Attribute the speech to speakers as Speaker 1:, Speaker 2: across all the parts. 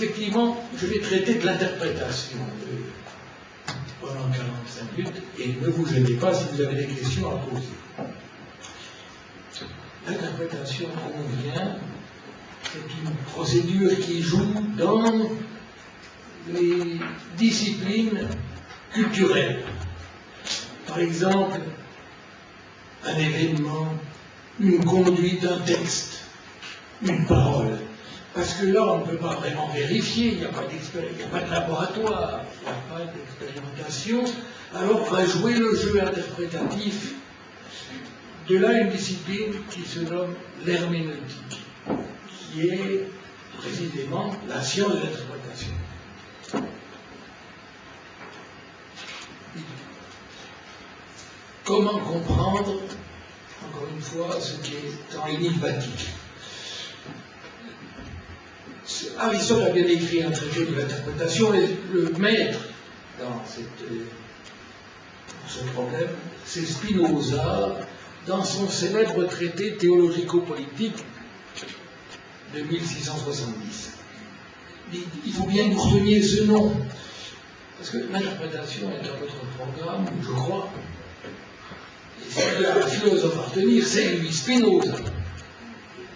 Speaker 1: effectivement, je vais traiter de l'interprétation pendant 45 minutes, et ne vous gênez pas si vous avez des questions à poser. L'interprétation convient, c'est une procédure qui joue dans les disciplines culturelles. Par exemple, un événement, une conduite, un texte, une parole. Parce que là, on ne peut pas vraiment vérifier, il n'y a pas de laboratoire, il n'y a pas d'expérimentation. Alors, on va jouer le jeu interprétatif. De là, une discipline qui se nomme l'herméneutique, qui est précisément la science de l'interprétation. Comment comprendre, encore une fois, ce qui est en énigmatique? Aristote a bien écrit un traité de l'interprétation, et le maître dans ce problème, c'est Spinoza, dans son célèbre traité théologico-politique de 1670. Il faut bien que vous reteniez ce nom, parce que l'interprétation est dans votre programme, je crois. Et s'il y a un philosophe à retenir, c'est lui, Spinoza,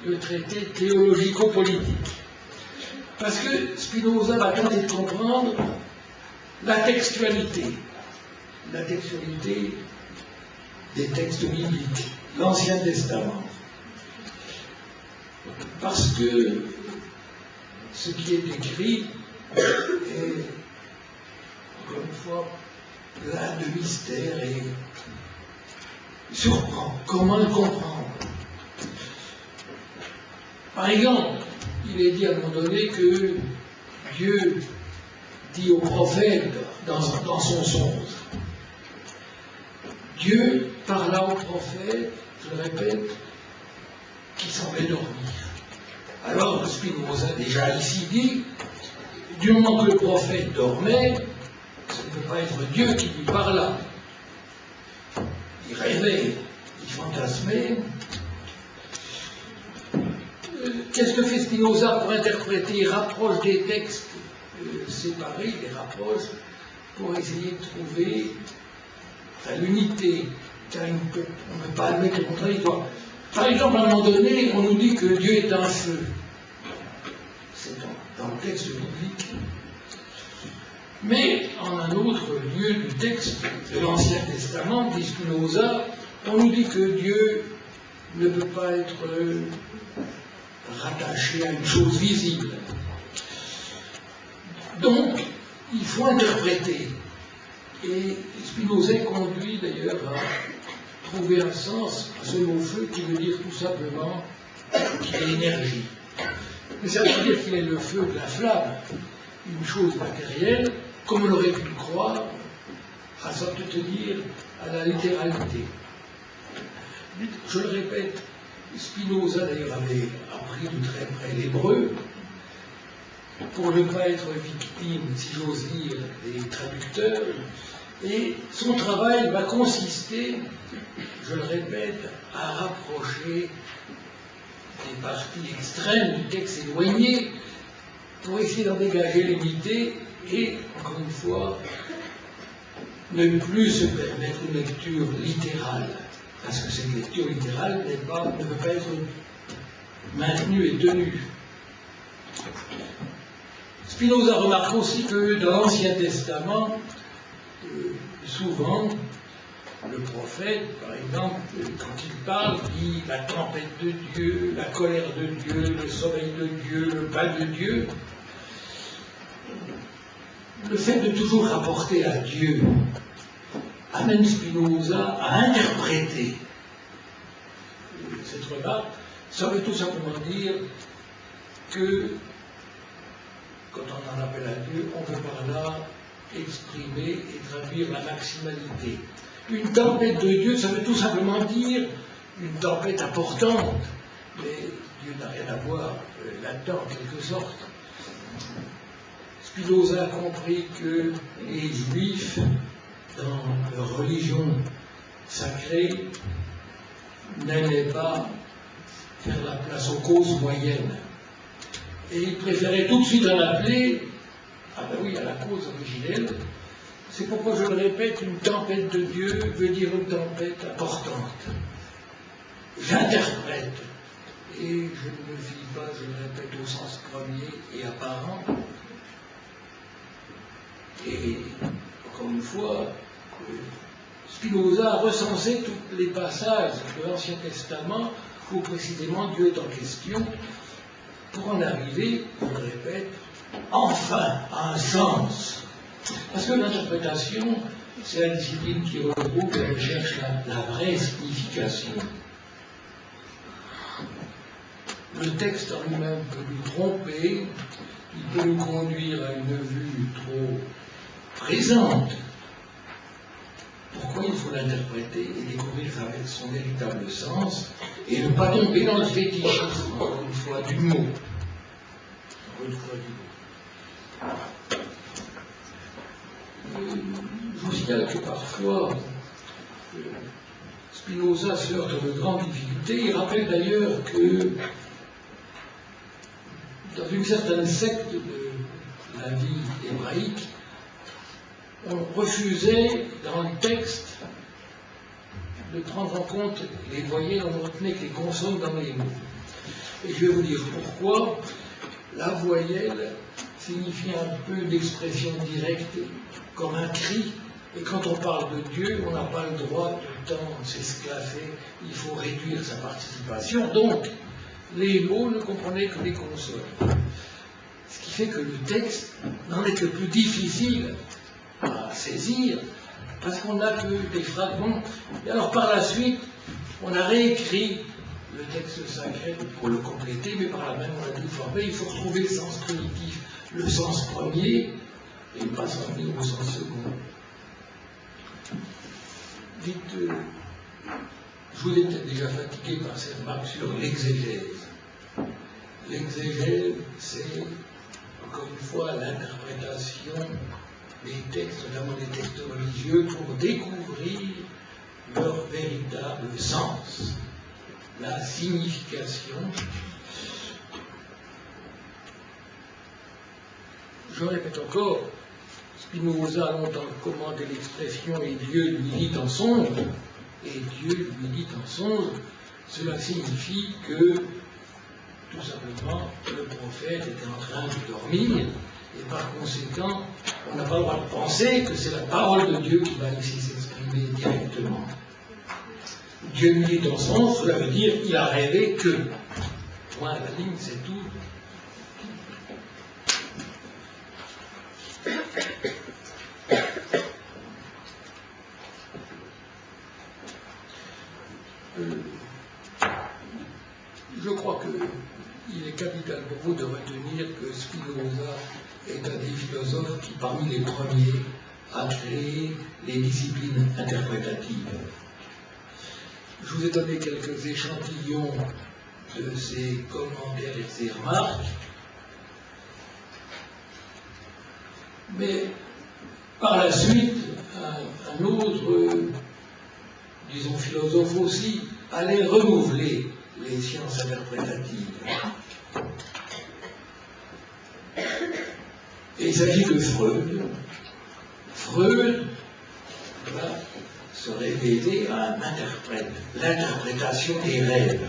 Speaker 1: le traité théologico-politique. Parce que Spinoza va tenter de comprendre la textualité des textes bibliques, l'Ancien Testament. Parce que ce qui est écrit est, encore une fois, plein de mystères et surprend. Comment le comprendre? Par exemple, il est dit à un moment donné que Dieu dit au prophète dans son songe. Dieu parla au prophète, je le répète, qui semblait dormir. Alors Spinoza déjà ici dit, du moment que le prophète dormait, ce ne peut pas être Dieu qui lui parla. Il rêvait, il fantasmait. Qu'est-ce que fait Spinoza pour interpréter? Il rapproche des textes séparés, il les rapproche pour essayer de trouver l'unité, car on ne peut pas admettre le contradictoire. Par exemple, à un moment donné, on nous dit que Dieu est un feu. C'est dans le texte biblique. Mais en un autre lieu du texte de l'Ancien Testament, dit Spinoza, on nous dit que Dieu ne peut pas être rattaché à une chose visible. Donc, il faut interpréter. Et Spinoza conduit d'ailleurs à trouver un sens à ce mot feu qui veut dire tout simplement qu'il est énergie. Mais ça veut dire qu'il est le feu de la flamme, une chose matérielle, comme on aurait pu le croire, à s'en tenir à la littéralité. Je le répète, Spinoza d'ailleurs avait appris de très près l'hébreu, pour ne pas être victime, si j'ose dire, des traducteurs, et son travail va consister, je le répète, à rapprocher des parties extrêmes du texte éloigné pour essayer d'en dégager l'unité et, encore une fois, ne plus se permettre une lecture littérale, parce que cette lecture littérale ne peut pas être maintenue et tenue. Spinoza remarque aussi que dans l'Ancien Testament, souvent, le prophète, par exemple, quand il parle, dit la tempête de Dieu, la colère de Dieu, le sommeil de Dieu, le bain de Dieu. Le fait de toujours rapporter à Dieu amène Spinoza à interpréter cette remarque. Ça veut tout simplement dire que quand on en appelle à Dieu, on veut par là exprimer et traduire la maximalité. Une tempête de Dieu, ça veut tout simplement dire une tempête importante, mais Dieu n'a rien à voir là-dedans, en quelque sorte. Spinoza a compris que les Juifs, dans leur religion sacrée, n'aimaient pas faire la place aux causes moyennes. Et il préférait tout de suite en appeler, ah ben oui, à la cause originelle. C'est pourquoi je le répète, une tempête de Dieu veut dire une tempête importante. J'interprète, et je ne me fie pas, je le répète, au sens premier et apparent. Et encore une fois, Spinoza a recensé tous les passages de l'Ancien Testament où précisément Dieu est en question, pour en arriver, je le répète, enfin à un sens. Parce que l'interprétation, c'est la discipline qui regroupe et recherche la vraie signification. Le texte en lui-même peut nous tromper, il peut nous conduire à une vue trop présente. Pourquoi il faut l'interpréter et découvrir avec son véritable sens et ne pas tomber dans le fétichisme, encore une fois, du mot. Encore une fois, du mot. Je vous signale que parfois, Spinoza se heurte de grandes difficultés. Il rappelle d'ailleurs que dans une certaine secte de la vie hébraïque, on refusait dans le texte de prendre en compte les voyelles, on ne retenait que les consonnes dans les mots. Et je vais vous dire pourquoi. La voyelle signifie un peu d'expression directe, comme un cri. Et quand on parle de Dieu, on n'a pas le droit tout le temps de s'esclaffer, il faut réduire sa participation. Donc, les mots ne comprenaient que les consonnes. Ce qui fait que le texte n'en est que plus difficile à saisir, parce qu'on n'a que des fragments. Et alors par la suite, on a réécrit le texte sacré pour le compléter, mais par la même on l'a déformé. Il faut retrouver le sens primitif, le sens premier, et ne pas s'en venir au sens second. Dites, je vous ai peut-être déjà fatigué par ces remarques sur l'exégèse. L'exégèse, c'est, encore une fois, l'interprétation des textes, notamment des textes religieux, pour découvrir leur véritable sens, la signification. Je répète encore, Spinoza a longtemps commandé l'expression « et Dieu lui dit en songe », et Dieu lui dit en songe, cela signifie que, tout simplement, le prophète était en train de dormir, et par conséquent, on n'a pas le droit de penser que c'est la parole de Dieu qui va ici s'exprimer directement. Dieu lui dit en songe, cela veut dire qu'il a rêvé que. Point à la ligne, c'est tout. Je crois qu'il est capital pour vous de retenir que Spinoza est un des philosophes qui, parmi les premiers, a créé les disciplines interprétatives. Je vous ai donné quelques échantillons de ses commentaires et ses remarques, mais par la suite, un autre, disons, philosophe aussi, allait renouveler les sciences interprétatives. Et il s'agit de Freud. Freud va se révéler un interprète, l'interprétation des rêves.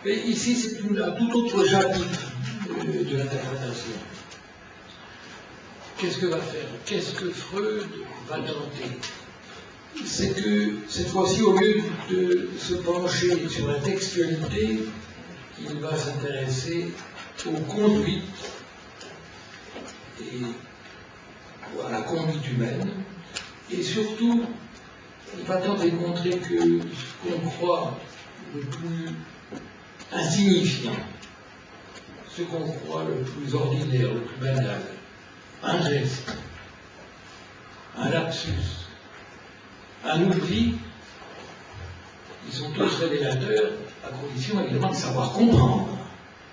Speaker 1: Et ici, c'est un tout autre chapitre de l'interprétation. Qu'est-ce que va faire? Qu'est-ce que Freud va tenter? C'est que, cette fois-ci, au lieu de se pencher sur la textualité, il va s'intéresser aux conduites et à la conduite humaine, et surtout, il va tenter de montrer que ce qu'on croit le plus insignifiant, ce qu'on croit le plus ordinaire, le plus banal, un geste, un lapsus, un oubli, ils sont tous révélateurs, à condition évidemment de savoir comprendre.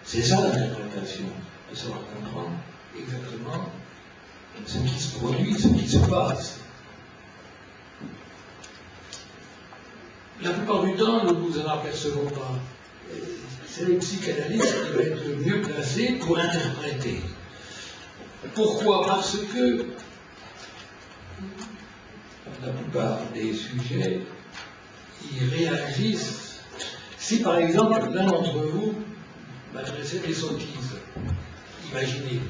Speaker 1: C'est ça l'interprétation, de savoir comprendre exactement ce qui se produit, ce qui se passe. La plupart du temps, nous ne nous en apercevons pas. c'est le psychanalyste qui va être le mieux placé pour interpréter. Pourquoi? Parce que la plupart des sujets, ils réagissent. Si par exemple l'un d'entre vous m'adressait des sottises, imaginez,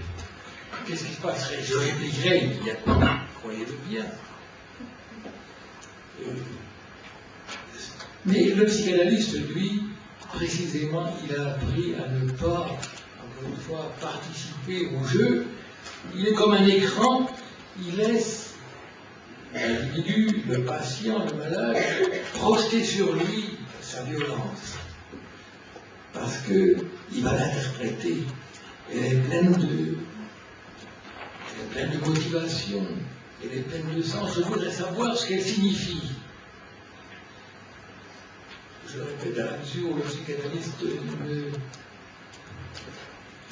Speaker 1: qu'est-ce qui se passerait? Je répliquerais immédiatement, croyez-le bien. Mais le psychanalyste, lui, précisément, il a appris à ne pas, encore une fois, participer au jeu. Il est comme un écran, il laisse l'individu, le patient, le malade, projeter sur lui sa violence. Parce qu'il va l'interpréter. Elle est pleine de motivation, elle est pleine de sens. Je voudrais savoir ce qu'elle signifie. Je le répète, à la mesure où le psychanalyste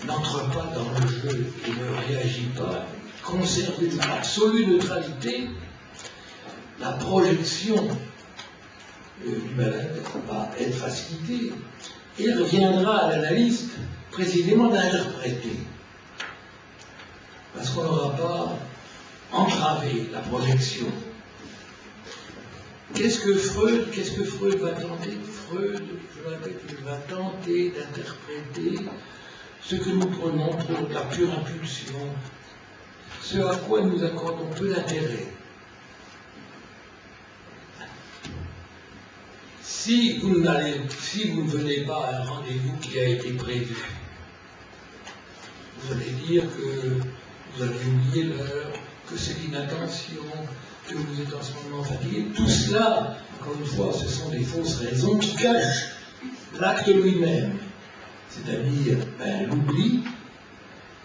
Speaker 1: n'entre pas dans le jeu et ne réagit pas, conserve une absolue neutralité, la projection du malade va être facilitée et reviendra à l'analyste précisément d'interpréter. Parce qu'on n'aura pas entravé la projection. Qu'est-ce que Freud va tenter? Freud, je le répète, il va tenter d'interpréter ce que nous prenons pour la pure impulsion, ce à quoi nous accordons peu d'intérêt. Si vous ne venez pas à un rendez-vous qui a été prévu, vous allez dire que vous avez oublié l'heure, que c'est l'inattention, que vous êtes en ce moment fatigué. Tout cela, encore une fois, ce sont des fausses raisons qui cachent l'acte lui-même, c'est-à-dire l'oubli,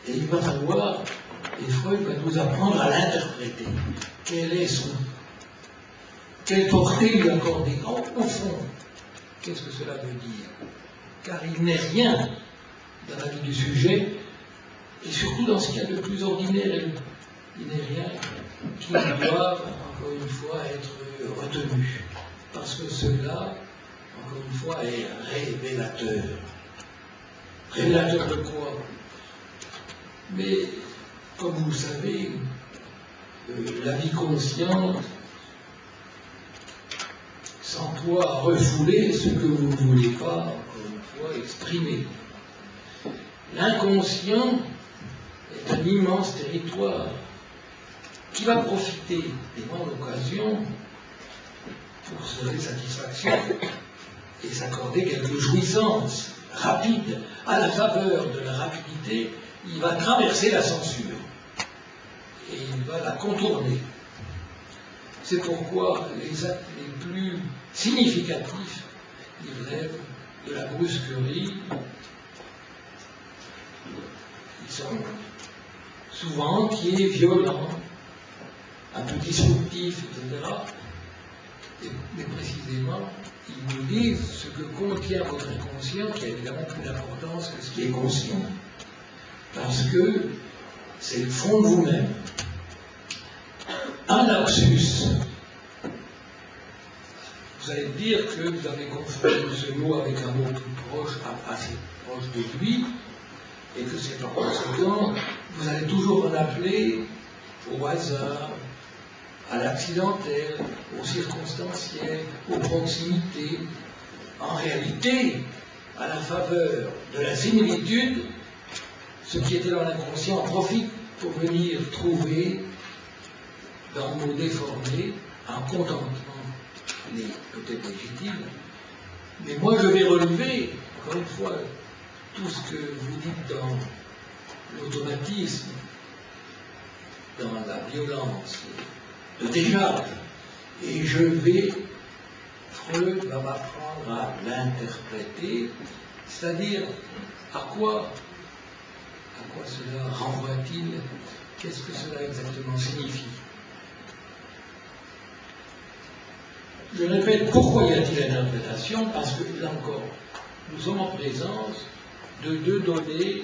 Speaker 1: et il va falloir, et Freud va nous apprendre à l'interpréter. Quelle portée lui accorder au fond? Qu'est-ce que cela veut dire? Car il n'est rien dans la vie du sujet, et surtout dans ce qu'il y a de plus ordinaire, il n'est rien qui doive, encore une fois, être retenu. Parce que cela, encore une fois, est révélateur. Révélateur de quoi? Mais, comme vous le savez, la vie consciente s'emploie à refouler ce que vous ne voulez pas, encore une fois, exprimer. L'inconscient est un immense territoire qui va profiter des bonnes occasions pour se donner satisfaction et s'accorder quelques jouissances rapides. À la faveur de la rapidité, il va traverser la censure et il va la contourner. C'est pourquoi les actes les plus significatifs, ils relèvent de la brusquerie. Ils sont souvent entiers, violents, un peu disruptifs, etc. Mais précisément, ils nous disent ce que contient votre inconscient, qui a évidemment plus d'importance que ce qui est conscient. Parce que c'est le fond de vous-même. Un lapsus. Vous allez me dire que vous avez confondu ce mot avec un mot plus proche, assez proche de lui, et que c'est par conséquent, vous allez toujours en appeler au hasard, à l'accidentel, au circonstanciel, aux proximités. En réalité, à la faveur de la similitude, ce qui était dans l'inconscient profite pour venir trouver dans le mot déformé un contentement, peut-être légitime. Mais moi je vais relever, encore une fois, tout ce que vous dites dans l'automatisme, dans la violence de décharge. Et Freud va m'apprendre à l'interpréter, c'est-à-dire à quoi cela renvoie-t-il, qu'est-ce que cela exactement signifie. Je répète, pourquoi y a-t-il interprétation? Parce que, là encore, nous sommes en présence de deux données.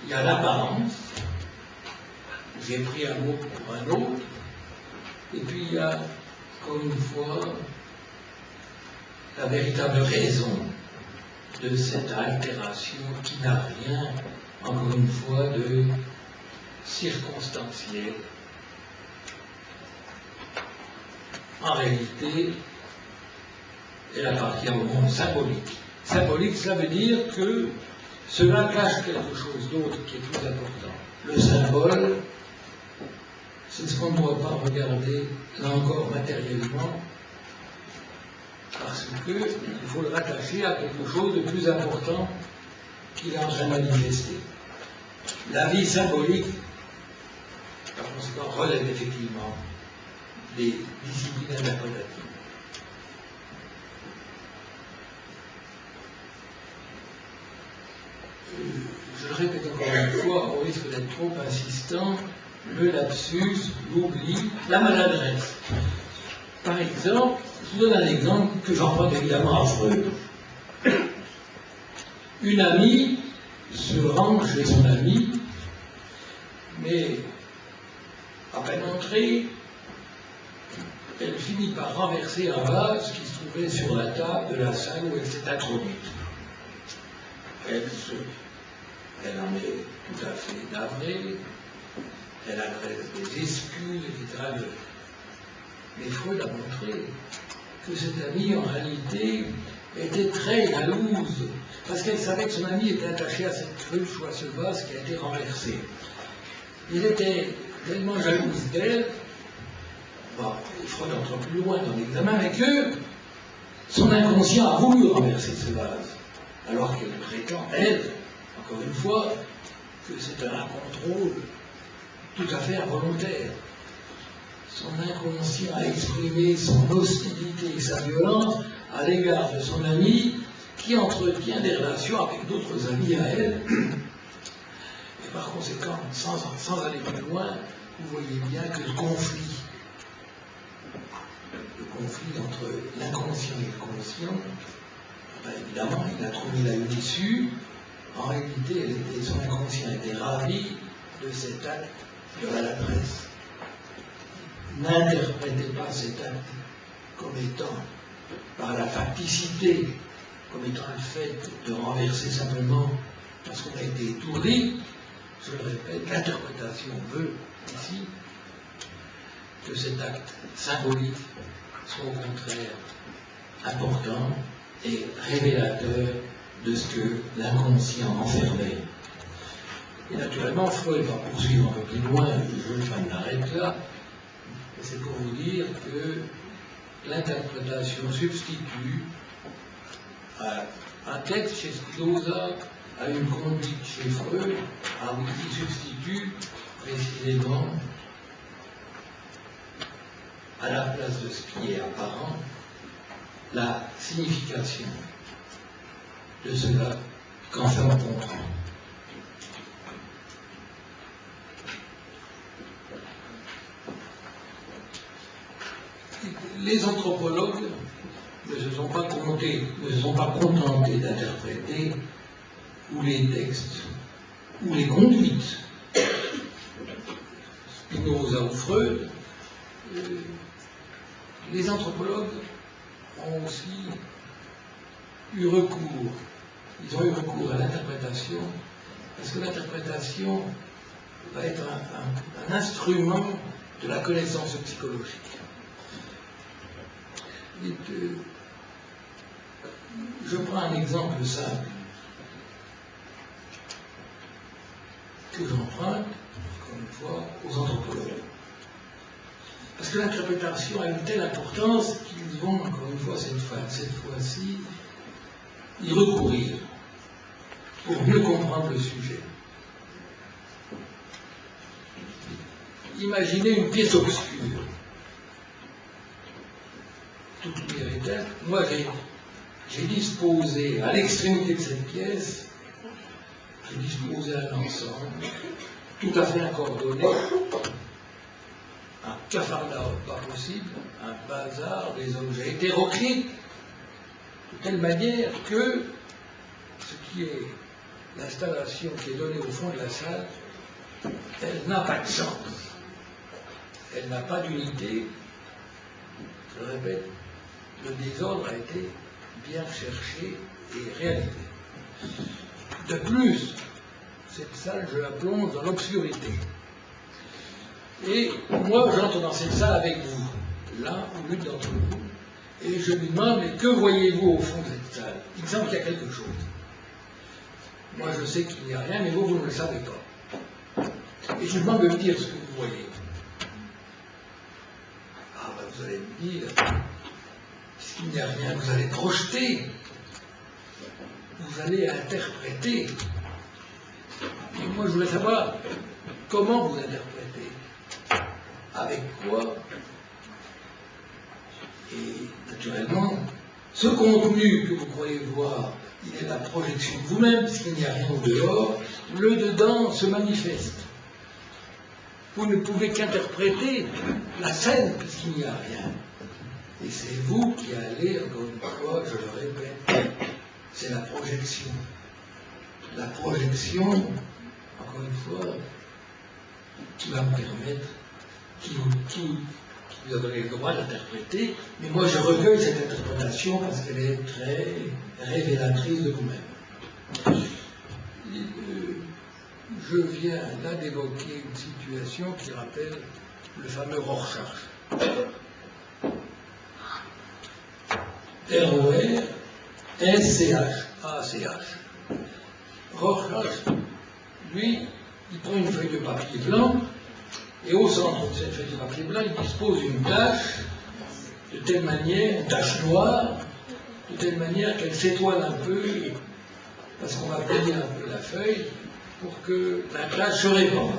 Speaker 1: Il y a l'apparence, j'ai pris un mot pour un autre, et puis il y a, comme une fois, la véritable raison de cette altération qui n'a rien, encore une fois, de circonstanciel. En réalité, elle appartient au monde symbolique. Symbolique, ça veut dire que cela cache quelque chose d'autre qui est plus important. Le symbole, c'est ce qu'on ne doit pas regarder, là encore, matériellement, parce qu'il faut le rattacher à quelque chose de plus important qu'il est en train de manifester. La vie symbolique, par conséquent, relève effectivement des disciplines interprétatives. Je le répète encore une fois, au risque d'être trop insistant, le lapsus, l'oubli, la maladresse. Par exemple, je vous donne un exemple que j'emprunte évidemment à Freud. Une amie se rend chez son ami, mais à peine entrée, elle finit par renverser un vase qui se trouvait sur la table de la salle où elle s'est introduite. Elle en est tout à fait navrée, elle adresse des excuses, etc. Mais Freud a montré que cette amie, en réalité, était très jalouse, parce qu'elle savait que son ami était attaché à cette cruche ou à ce vase qui a été renversé. Il était tellement jalouse d'elle, bon, Freud entre plus loin dans l'examen, mais que son inconscient a voulu renverser ce vase, alors qu'elle prétend, elle, encore une fois, que c'est un contrôle tout à fait involontaire. Son inconscient a exprimé son hostilité et sa violence à l'égard de son ami qui entretient des relations avec d'autres amis à elle. Et par conséquent, sans aller plus loin, vous voyez bien que le conflit entre l'inconscient et le conscient, ben évidemment, il a trouvé là une issue. En réalité, son inconscient était ravi de cet acte de maladresse. N'interprétez pas cet acte comme étant, par la facticité, comme étant le fait de renverser simplement parce qu'on a été étourdi. Je le répète, l'interprétation veut ici que cet acte symbolique soit au contraire important et révélateur de ce que l'inconscient enfermait. Et naturellement, Freud va poursuivre un peu plus loin, je m'arrête là, et c'est pour vous dire que l'interprétation substitue à un texte chez Spinoza, à une conduite chez Freud, à un outil qui substitue précisément à la place de ce qui est apparent la signification de cela qu'enfin on comprend. Les anthropologues ne se sont pas contentés d'interpréter ou les textes ou les conduites Spinoza ou Freud. Les anthropologues ont aussi eu recours. Ils ont eu recours à l'interprétation, parce que l'interprétation va être un instrument de la connaissance psychologique. Je prends un exemple simple que j'emprunte, encore une fois, aux anthropologues. Parce que l'interprétation a une telle importance qu'ils vont, encore une fois, cette fois-ci, y recourir pour mieux comprendre le sujet. Imaginez une pièce obscure. Toute lumière. Moi, j'ai disposé à l'extrémité de cette pièce, j'ai disposé un ensemble tout à fait incordonné, un capharnaüm pas possible, un bazar, des objets hétéroclites, de telle manière que ce qui est l'installation qui est donnée au fond de la salle, elle n'a pas de sens. Elle n'a pas d'unité. Je le répète, le désordre a été bien cherché et réalité. De plus, cette salle, je la plonge dans l'obscurité. Et moi, j'entre dans cette salle avec vous, l'un ou l'une d'entre vous, et je lui demande, mais que voyez-vous au fond de cette salle? Il me semble qu'il y a quelque chose. Moi, je sais qu'il n'y a rien, mais vous, vous ne le savez pas. Et je lui demande de me dire ce que vous voyez. Ah, ben, vous allez me dire, puisqu'il n'y a rien, vous allez projeter, vous allez interpréter. Et moi, je voulais savoir comment vous interprétez, avec quoi, et naturellement, ce contenu que vous croyez voir, il est la projection de vous-même, puisqu'il n'y a rien au dehors, le dedans se manifeste. Vous ne pouvez qu'interpréter la scène, puisqu'il n'y a rien. Et c'est vous qui allez, encore une fois, je le répète, c'est la projection. La projection, encore une fois, qui va me permettre, qui vous a donné le droit d'interpréter, mais moi je recueille cette interprétation parce qu'elle est très révélatrice de vous-même. Je viens là d'évoquer une situation qui rappelle le fameux Rorschach. R-O-R-S-C-H-A-C-H. Rorschach, lui, il prend une feuille de papier blanc, et au centre de cette feuille de papier blanc, il dispose une tache, de telle manière, une tache noire, de telle manière qu'elle s'étoile un peu, parce qu'on va peigner un peu la feuille, pour que la tache se répande.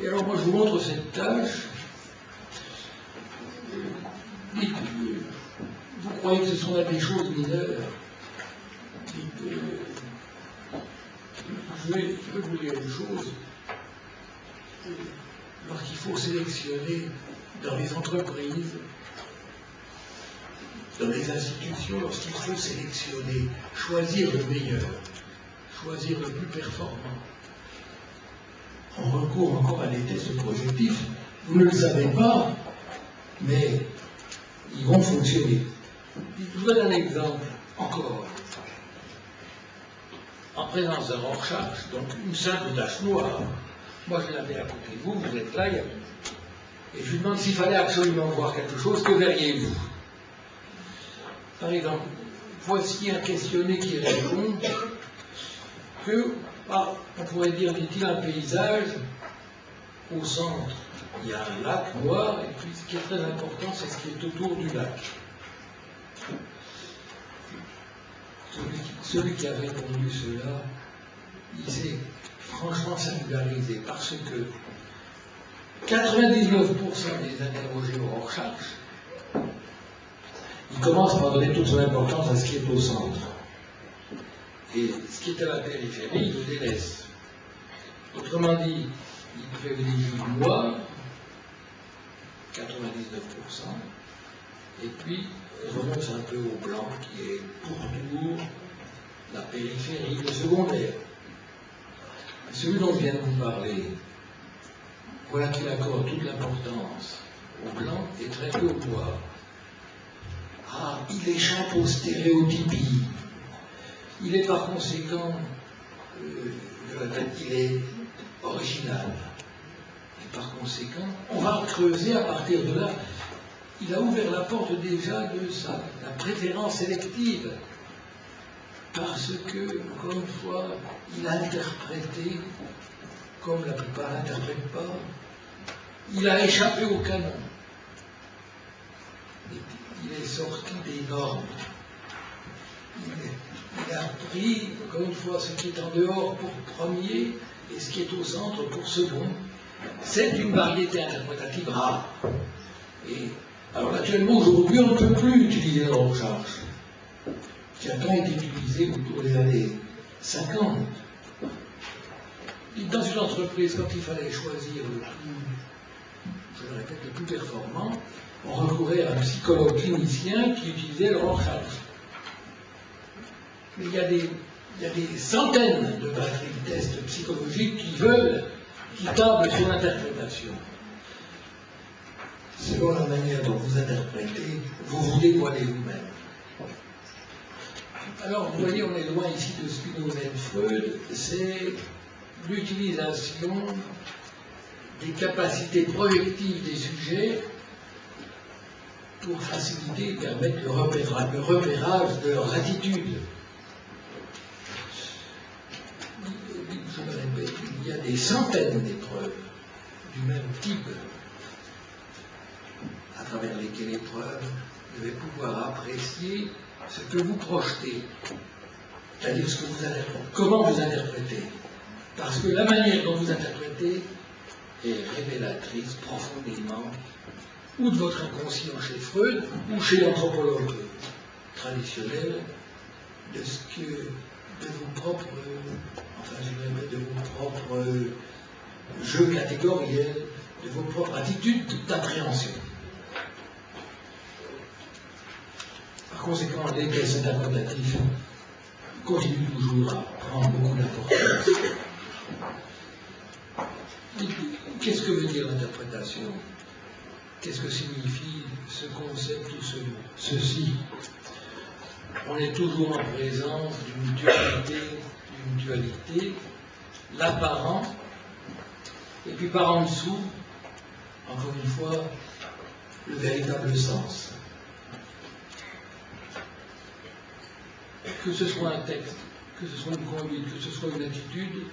Speaker 1: Et alors moi je vous montre cette tache. Vous croyez que ce sont là des choses mineures. Je vais vous dire une chose. Lorsqu'il faut sélectionner dans les entreprises, dans les institutions, lorsqu'il faut sélectionner, choisir le meilleur, choisir le plus performant, on recourt encore à des tests projectifs. Vous ne le savez pas, mais ils vont fonctionner. Je vous donne un exemple encore. En présence d'un Rorschach, donc une simple tache noire, moi je l'avais à côté de vous, vous êtes là, et je lui demande s'il fallait absolument voir quelque chose, que verriez-vous? Par exemple, voici un questionnaire qui répond que, on pourrait dire, dit-il, un paysage, au centre, il y a un lac noir, et puis ce qui est très important, c'est ce qui est autour du lac. Celui qui a répondu cela, il s'est franchement singularisé, parce que 99% des interrogés au Rorschach, ils commencent par donner toute son importance à ce qui est au centre. Et ce qui est à la périphérie, il le délaisse. Autrement dit, il privilégie le noir, 99%, et puis remonte un peu au blanc qui est pourtour, la périphérie, le secondaire. Celui dont je viens de vous parler, voilà qu'il accorde toute l'importance au blanc et très peu au noir. Ah, il échappe aux stéréotypies. Il est par conséquent, il est original. Et par conséquent, on va creuser à partir de là. Il a ouvert la porte déjà de la préférence sélective. Parce que, encore une fois, il a interprété, comme la plupart n'interprètent pas, il a échappé au canon. Il est sorti des normes. Il a pris, encore une fois, ce qui est en dehors pour premier et ce qui est au centre pour second. C'est une variété interprétative rare. Et alors naturellement, aujourd'hui, on ne peut plus utiliser le Rorschach, qui a tant été utilisé autour des années 50. Et dans une entreprise, quand il fallait choisir le plus, je le répète, le plus performant, on recourait à un psychologue clinicien qui utilisait le Rorschach. Mais il y a des centaines de batteries de tests psychologiques qui tablent sur l'interprétation. Selon la manière dont vous interprétez, vous vous dévoilez vous-même. Alors, vous voyez, on est loin ici de Spinoza et de Freud, c'est l'utilisation des capacités projectives des sujets pour faciliter et permettre le repérage de leurs attitudes. Je me répète, il y a des centaines d'épreuves du même type à travers lesquelles l'épreuve devait pouvoir apprécier ce que vous projetez, c'est-à-dire comment vous interprétez. Parce que la manière dont vous interprétez est révélatrice profondément ou de votre inconscient chez Freud ou chez l'anthropologue traditionnel de vos propres, de vos propres jeux catégoriels, de vos propres attitudes d'appréhension. Par conséquent, les tests interprétatifs continuent toujours à prendre beaucoup d'importance. Qu'est-ce que veut dire l'interprétation? Qu'est-ce que signifie ce concept ou ceci? On est toujours en présence d'une dualité, l'apparent, et puis par en dessous, encore une fois, le véritable sens. Que ce soit un texte, que ce soit une conduite, que ce soit une attitude,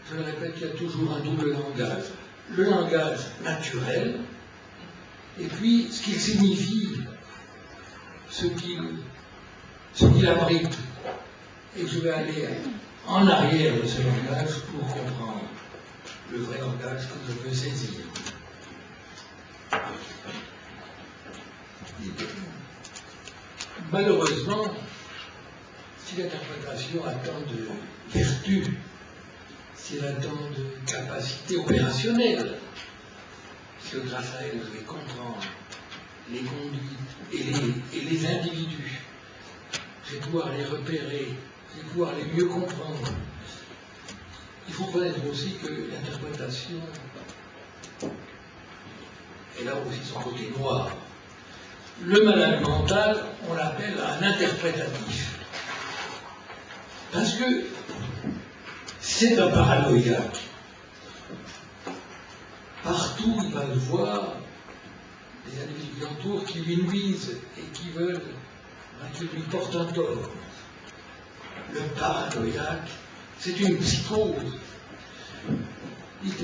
Speaker 1: je le répète, il y a toujours un double langage. Le langage naturel, et puis ce qu'il signifie, ce qu'il abrite. Et je vais aller en arrière de ce langage pour comprendre le vrai langage que je veux saisir. Malheureusement, si l'interprétation a tant de vertus, si elle a tant de capacités opérationnelles, si grâce à elle je vais comprendre les conduites et les individus, je vais pouvoir les repérer, je vais pouvoir les mieux comprendre. Il faut connaître aussi que l'interprétation, elle a aussi son côté noir. Le malade mental, on l'appelle un interprétatif. Parce que c'est un paranoïaque. Partout, il va le voir des individus qui l'entourent, qui lui nuisent et qui veulent, qui lui portent un tort. Le paranoïaque, c'est une psychose.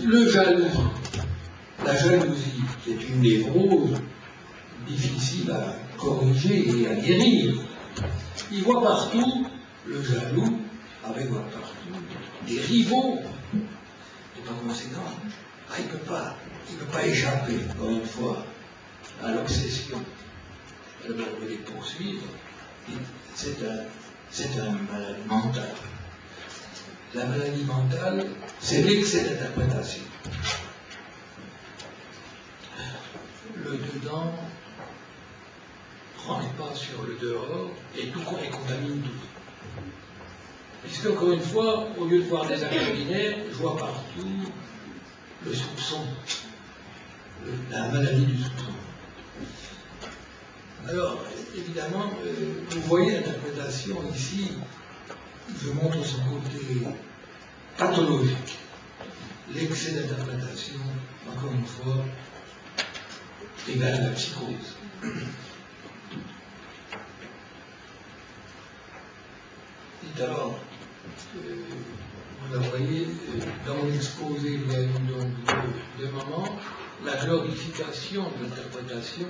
Speaker 1: Le jaloux, la jalousie, c'est une névrose difficile à corriger et à guérir. Il voit partout le jaloux, avec voit partout des rivaux. Et par conséquent, il ne peut pas échapper, encore une fois, à l'obsession. Alors, on veut les poursuivre. C'est un maladie mentale. La maladie mentale, c'est l'excès d'interprétation. Le dedans prend les pas sur le dehors et tout contamine tout. Puisque, encore une fois, au lieu de voir des actes ordinaires, je vois partout le soupçon, la maladie du soupçon. Alors, évidemment, vous voyez l'interprétation ici, je montre son côté pathologique. L'excès d'interprétation, encore une fois, égale la psychose. Et alors, vous la voyez, dans l'exposé, il y a eu donc deux moments, la glorification de l'interprétation.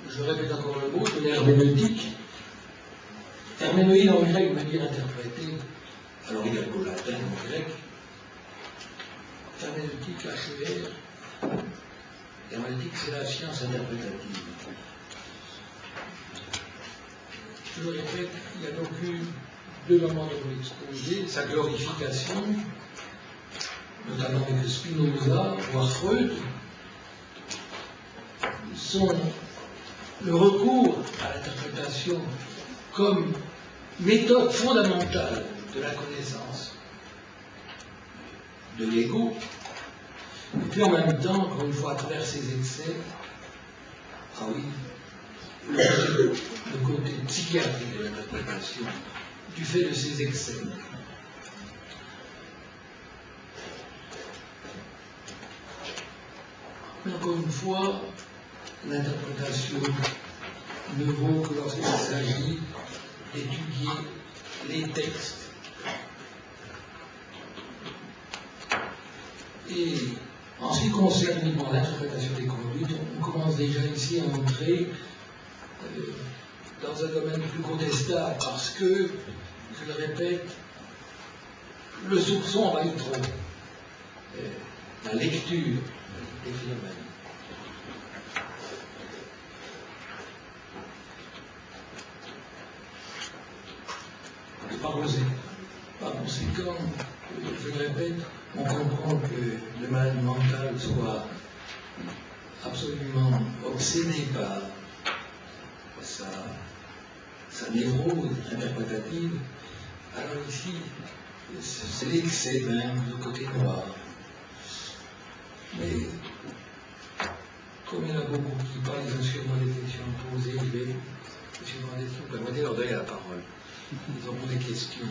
Speaker 1: Je répète encore le mot, de l'herméneutique. Herménoïde en grec veut dire interpréter. Alors il y a le mot latin en grec. Herméneutique, H-E-R. Herméneutique, c'est la science interprétative. Je le répète, il y a donc eu deux moments de l'exposé, sa glorification, notamment avec Spinoza, voire Freud, le recours à l'interprétation comme méthode fondamentale de la connaissance de l'ego, et puis en même temps, encore une fois, à travers ses excès, ah oui, le côté psychiatrique de l'interprétation du fait de ses excès. Mais encore une fois, l'interprétation ne vaut que lorsqu'il s'agit d'étudier les textes. Et en ce qui concerne l'interprétation des conduites, on commence déjà ici à entrer dans un domaine plus contestable parce que, je le répète, le soupçon envahit trop la lecture des phénomènes. Par conséquent, je le répète, on comprend que le malade mental soit absolument obsédé par sa névrose interprétative. Alors ici, c'est l'excès même, le côté noir. Mais, comme il y en a beaucoup qui parlent, ils ont sûrement des questions à poser, sûrement des questions, permettez leur donner la parole. Ils auront des questions.